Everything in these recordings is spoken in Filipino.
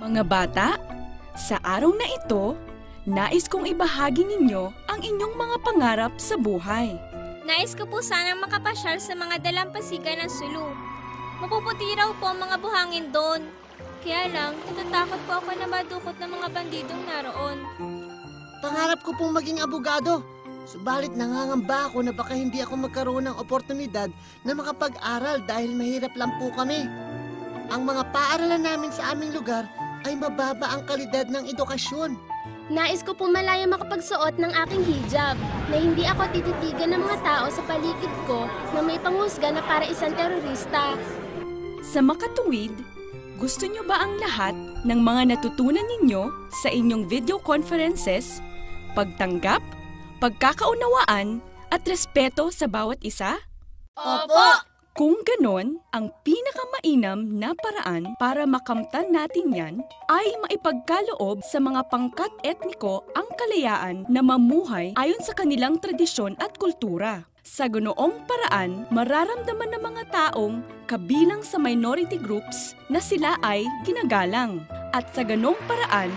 Mga bata, sa araw na ito, nais kong ibahagi ninyo ang inyong mga pangarap sa buhay. Nais ko po sanang makapasyal sa mga dalampasigan ng Sulu. Mapuputi raw po ang mga buhangin doon. Kaya lang, natatakot po ako na madukot ng mga bandidong naroon. Pangarap ko pong maging abogado. Subalit nangangamba ako na baka hindi ako magkaroon ng oportunidad na makapag-aral dahil mahirap lang po kami. Ang mga paaralan namin sa aming lugar ay mababa ang kalidad ng edukasyon. Nais ko po malaya makapagsuot ng aking hijab na hindi ako tititigan ng mga tao sa paligid ko na may panghusga na para isang terorista. Sa makatuwid, gusto nyo ba ang lahat ng mga natutunan ninyo sa inyong video conferences, pagtanggap, pagkakaunawaan at respeto sa bawat isa? Opo! Kung ganon, ang pinakamainam na paraan para makamtan natin yan ay maipagkaloob sa mga pangkat etniko ang kalayaan na mamuhay ayon sa kanilang tradisyon at kultura. Sa ganoong paraan, mararamdaman ng mga taong kabilang sa minority groups na sila ay ginagalang. At sa ganong paraan,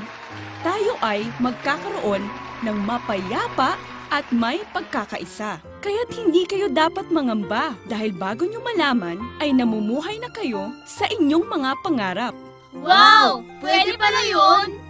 tayo ay magkakaroon ng mapayapa at may pagkakaisa. Kaya't hindi kayo dapat mangamba dahil bago nyo malaman ay namumuhay na kayo sa inyong mga pangarap. Wow! Pwede pala yun?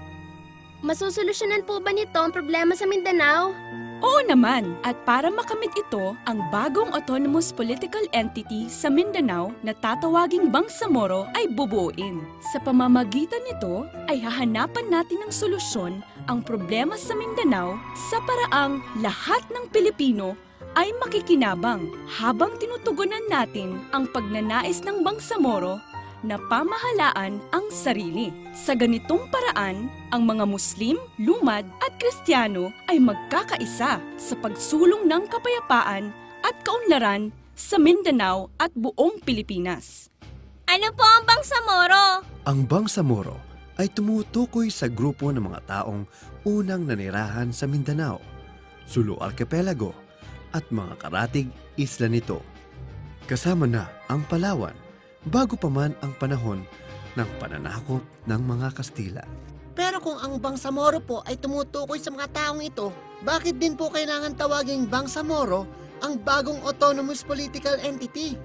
Masusolusyonan po ba nito ang problema sa Mindanao? Oo naman, at para makamit ito, ang bagong autonomous political entity sa Mindanao na tatawaging Bangsamoro ay bubuuin. Sa pamamagitan nito ay hahanapan natin ng solusyon ang problema sa Mindanao sa paraang lahat ng Pilipino ay makikinabang habang tinutugunan natin ang pagnanais ng Bangsamoro na pamahalaan ang sarili. Sa ganitong paraan, ang mga Muslim, Lumad at Kristiyano ay magkakaisa sa pagsulong ng kapayapaan at kaunlaran sa Mindanao at buong Pilipinas. Ano po ang Bangsamoro? Ang Bangsamoro ay tumutukoy sa grupo ng mga taong unang nanirahan sa Mindanao, Sulu Archipelago at mga karatig isla nito. Kasama na ang Palawan bago pa man ang panahon ng pananakop ng mga Kastila. Pero kung ang Bangsamoro po ay tumutukoy sa mga taong ito, bakit din po kailangan tawaging Bangsamoro ang bagong autonomous political entity?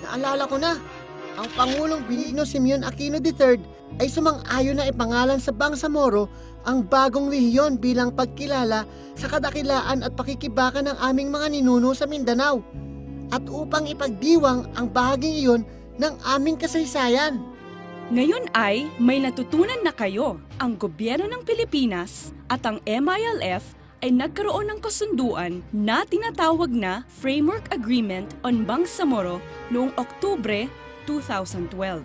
Naalala ko na. Ang Pangulong Benigno Simeon Aquino III ay sumang-ayon na ipangalan sa Bangsamoro ang bagong rehiyon bilang pagkilala sa kadakilaan at pakikibaka ng aming mga ninuno sa Mindanao at upang ipagdiwang ang bahaging iyon ng aming kasaysayan. Ngayon ay may natutunan na kayo. Ang gobyerno ng Pilipinas at ang MILF ay nagkaroon ng kasunduan na tinatawag na Framework Agreement on Bangsamoro noong Oktubre 2012.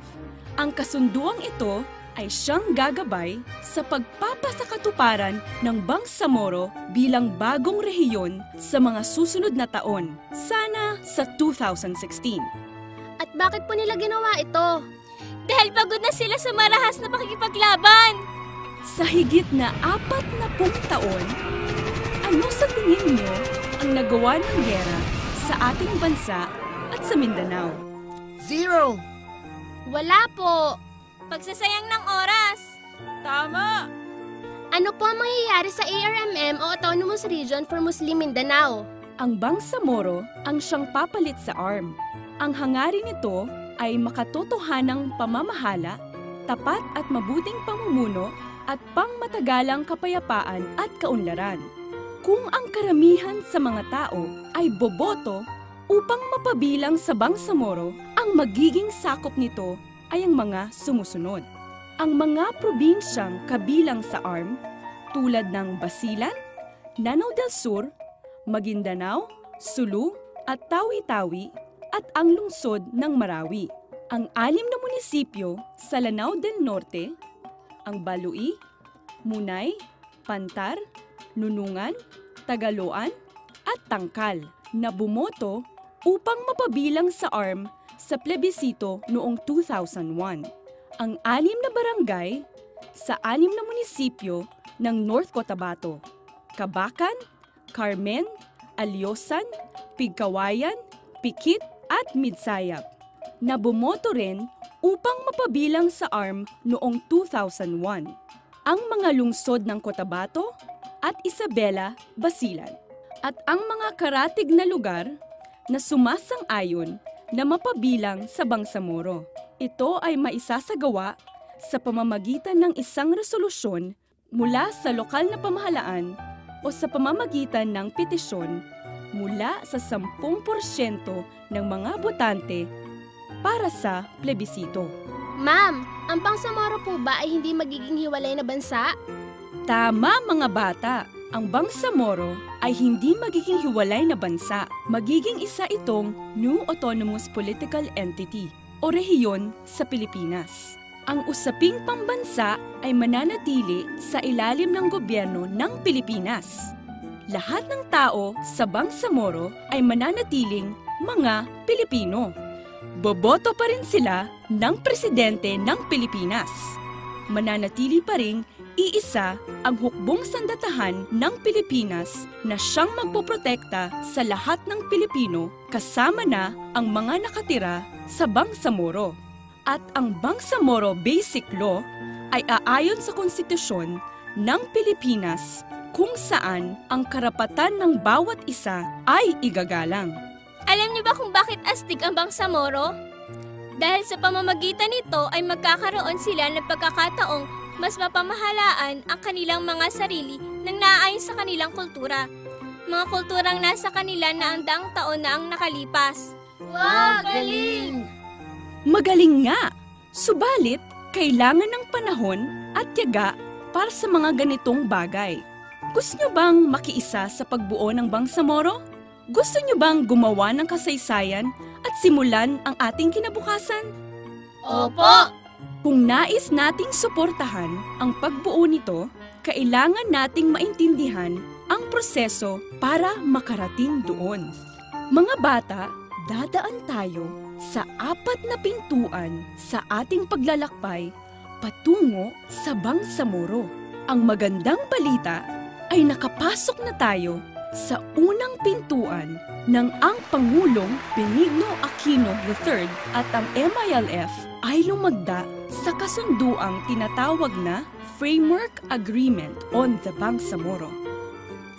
Ang kasunduang ito ay siyang gagabay sa pagpapasakatuparan ng Bangsamoro bilang bagong rehiyon sa mga susunod na taon, sana sa 2016. At bakit po nila ginawa ito? Dahil pagod na sila sa marahas na pakikipaglaban. Sa higit na 40 taon, ano sa tingin niyo ang nagawa ng giyera sa ating bansa at sa Mindanao? 0. Wala po. Pagsasayang ng oras. Tama! Ano po ang mangyayari sa ARMM o Autonomous Region for Muslim Mindanao? Ang Bangsamoro ang siyang papalit sa ARM. Ang hangarin nito ay makatotohanang pamamahala, tapat at mabuting pamumuno at pangmatagalang kapayapaan at kaunlaran. Kung ang karamihan sa mga tao ay boboto upang mapabilang sa Bangsamoro, ang magiging sakop nito ay ang mga sumusunod. Ang mga probinsyang kabilang sa ARM tulad ng Basilan, Lanao del Sur, Maguindanao, Sulu at Tawi-Tawi at ang lungsod ng Marawi. Ang 6 na munisipyo sa Lanao del Norte, ang Balui, Munay, Pantar, Nunungan, Tagaloan at Tangkal na bumoto upang mapabilang sa ARM sa plebisito noong 2001. Ang 6 na barangay sa 6 na munisipyo ng North Cotabato, Cabacan, Carmen, Alyosan, Pigkawayan, Pikit at Midsayap na bumoto rin upang mapabilang sa ARM noong 2001. Ang mga lungsod ng Cotabato at Isabela, Basilan, at ang mga karatig na lugar na sumasang-ayon na mapabilang sa Bangsamoro. Ito ay maisasagawa sa pamamagitan ng isang resolusyon mula sa lokal na pamahalaan o sa pamamagitan ng petisyon mula sa 10% ng mga botante para sa plebisito. Ma'am, ang Bangsamoro po ba ay hindi magiging hiwalay na bansa? Tama mga bata, ang Bangsamoro ay hindi magiging hiwalay na bansa. Magiging isa itong New Autonomous Political Entity o rehiyon sa Pilipinas. Ang usaping pambansa ay mananatili sa ilalim ng gobyerno ng Pilipinas. Lahat ng tao sa Bangsamoro ay mananatiling mga Pilipino. Boboto pa rin sila ng presidente ng Pilipinas. Mananatili pa rin iisa ang hukbong sandatahan ng Pilipinas na siyang magpoprotekta sa lahat ng Pilipino kasama na ang mga nakatira sa Bangsamoro. At ang Bangsamoro Basic Law ay aayon sa konstitusyon ng Pilipinas kung saan ang karapatan ng bawat isa ay igagalang. Alam niyo ba kung bakit astig ang Bangsamoro? Dahil sa pamamagitan nito ay magkakaroon sila ng pagkakataong mas mapamahalaan ang kanilang mga sarili nang naaayon sa kanilang kultura. Mga kulturang nasa kanila na ang daang taon na ang nakalipas. Wow, galing! Magaling nga! Subalit, kailangan ng panahon at tiyaga para sa mga ganitong bagay. Gusto nyo bang makiisa sa pagbuo ng Bangsamoro? Gusto nyo bang gumawa ng kasaysayan at simulan ang ating kinabukasan? Opo! Kung nais nating suportahan ang pagbuo nito, kailangan nating maintindihan ang proseso para makarating doon. Mga bata, dadaan tayo sa 4 na pintuan sa ating paglalakbay patungo sa Bangsamoro. Ang magandang balita ay nakapasok na tayo sa unang pintuan ng ang Pangulong Benigno Aquino III at ang MILF ay lumagda sa kasunduang tinatawag na Framework Agreement on the Bangsamoro.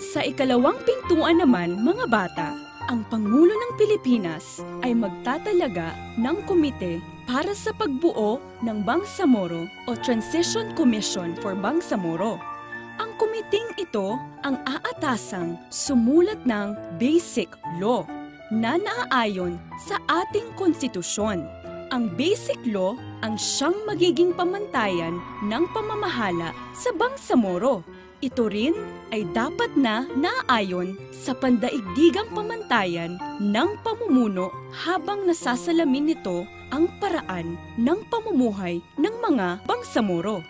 Sa ikalawang pintuan naman, mga bata, ang Pangulo ng Pilipinas ay magtatalaga ng komite para sa pagbuo ng Bangsamoro o Transition Commission for Bangsamoro. Ang komiting ito ang aatasang sumulat ng Basic Law na naaayon sa ating konstitusyon. Ang Basic Law ang siyang magiging pamantayan ng pamamahala sa Bangsamoro. Ito rin ay dapat na naaayon sa pandaigdigang pamantayan ng pamumuno habang nasasalamin nito ang paraan ng pamumuhay ng mga Bangsamoro.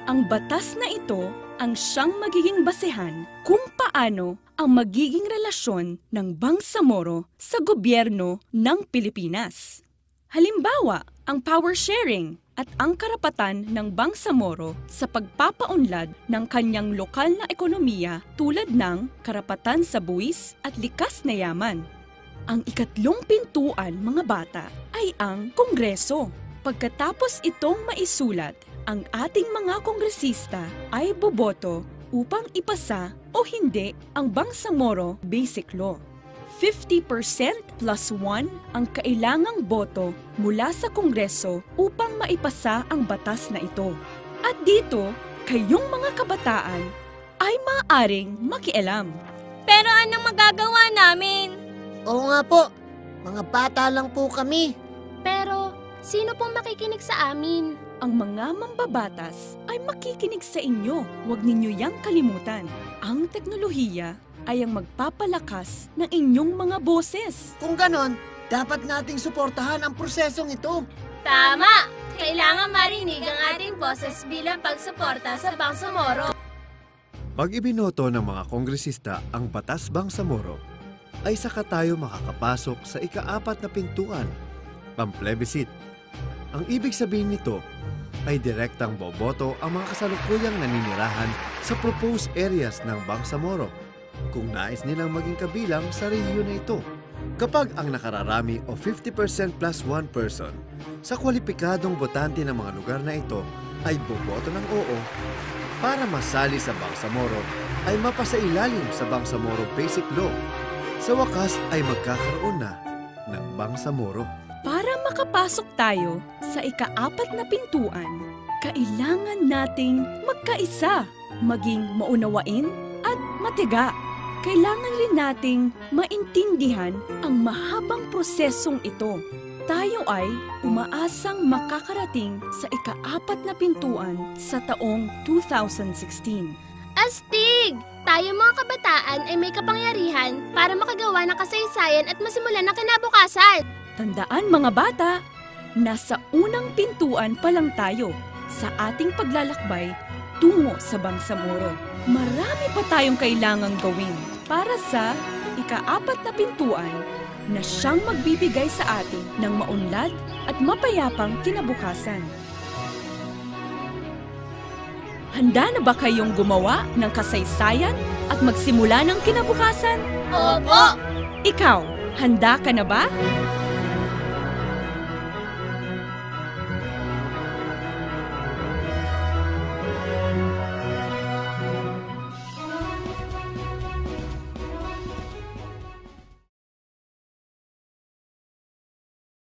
Ang batas na ito ang siyang magiging basehan kung paano ang magiging relasyon ng Bangsamoro sa gobyerno ng Pilipinas. Halimbawa, ang power sharing at ang karapatan ng Bangsamoro sa pagpapaunlad ng kanyang lokal na ekonomiya tulad ng karapatan sa buwis at likas na yaman. Ang ikatlong pintuan, mga bata, ay ang Kongreso. Pagkatapos itong maisulat, ang ating mga kongresista ay boboto upang ipasa o hindi ang Bangsamoro Basic Law. 50% plus 1 ang kailangang boto mula sa Kongreso upang maipasa ang batas na ito. At dito, kayong mga kabataan ay maaaring makialam. Pero anong magagawa namin? Oo nga po, mga bata lang po kami. Pero, sino pong makikinig sa amin? Ang mga mambabatas ay makikinig sa inyo. Huwag ninyo yang kalimutan. Ang teknolohiya ay ang magpapalakas ng inyong mga boses. Kung ganon, dapat nating suportahan ang prosesong ito. Tama! Kailangan marinig ang ating boses bilang pagsuporta sa Bangsamoro. Pag ibinoto ng mga kongresista ang Batas Bangsamoro, ay saka tayo makakapasok sa ika-4 na pintuan, pamplebiscite. Ang ibig sabihin nito ay direktang boboto ang mga kasalukuyang naninirahan sa proposed areas ng Bangsamoro kung nais nilang maging kabilang sa rehiyon na ito. Kapag ang nakararami o 50% plus 1 person sa kwalipikadong botante ng mga lugar na ito ay boboto ng oo, para masali sa Bangsamoro ay mapasailalim sa Bangsamoro Basic Law. Sa wakas ay magkakaroon na ng Bangsamoro. Para makapasok tayo sa ika-4 na pintuan, kailangan nating magkaisa, maging maunawain at matiga. Kailangan rin nating maintindihan ang mahabang prosesong ito. Tayo ay umaasang makakarating sa ika-4 na pintuan sa taong 2016. Astig! Tayo mga kabataan ay may kapangyarihan para makagawa ng kasaysayan at masimulan ng kinabukasan. Tandaan mga bata, nasa unang pintuan pa lang tayo sa ating paglalakbay tungo sa Bangsamoro. Marami pa tayong kailangang gawin para sa ika-4 na pintuan na siyang magbibigay sa atin ng maunlad at mapayapang kinabukasan. Handa na ba kayong gumawa ng kasaysayan at magsimula ng kinabukasan? Opo! Ikaw, handa ka na ba?